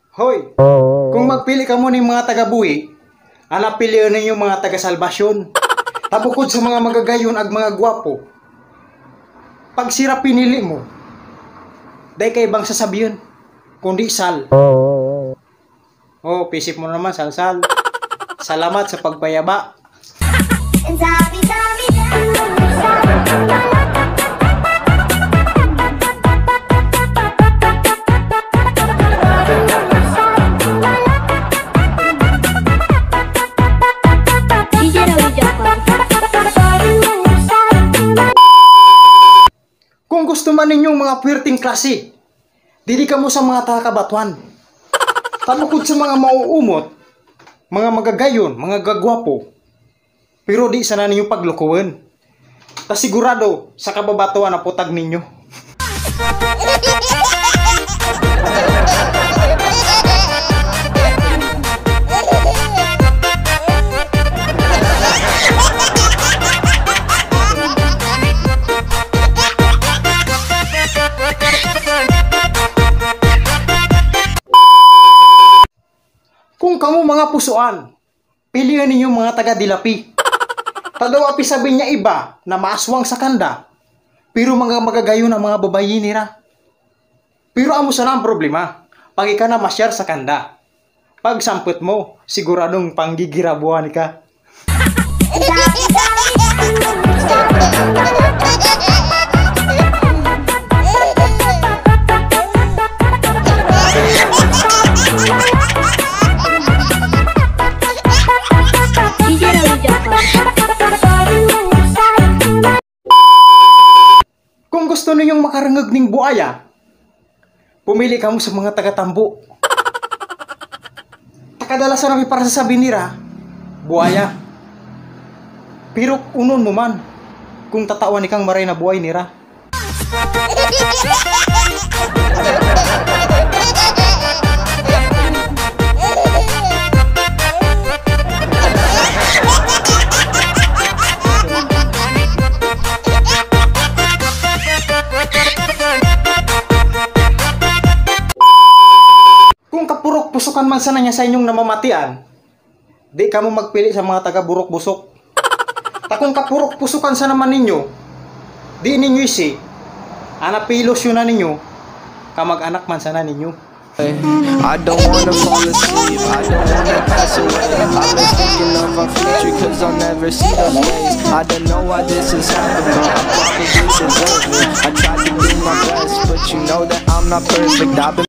Hoy, kung magpili ka mo ng mga taga-buhi, pilihan ninyo mga taga-salbasyon. Tabukod sa mga magagayon ag mga gwapo. Pag sira pinili mo, day kay bang sasabihin, kundi sal. Oh, pisip mo naman, sal-sal. Salamat sa pagpayaba. Kung gusto man ninyong mga puwerteng klase, dili ka mo sa mga takabatuan. Talukod sa mga mauumot, mga magagayon, mga gagwapo, pero di sana ninyo paglukuhan. Ta sigurado sa kababatuan na putag ninyo. Kung kamu mga pusuan, pilihan ninyo mga taga-dilapi. Tadaw api sabi niya iba na maaswang sa kanda, pero mga magagayon ang mga babayi nira. Pero amo sana ang problema, pag ika na masyar sa kanda. Pag samput mo, siguradong panggigirabuan ka. Kung gusto ninyong makarangag ng buaya, pumili ka mo sa mga taga-tambo. Takadalasan namin para sa sabi nila, buaya. Pero unon mo man, kung tatawan ikang maray na buhay nira. Pusukan man sana niya sa inyong namamatian, di ka mo magpili sa mga taga-burok-busok. Takong kapurok pusukan sa naman ninyo, di ninyo isi, anapilos yun na ninyo, kamag-anak man sana ninyo. I don't wanna fall asleep, I don't wanna pass away. I've been thinking of our future cause I'll never see those days. I don't know why this is happening, but I probably deserve it. I tried to do my best, but you know that I'm not perfect. I've been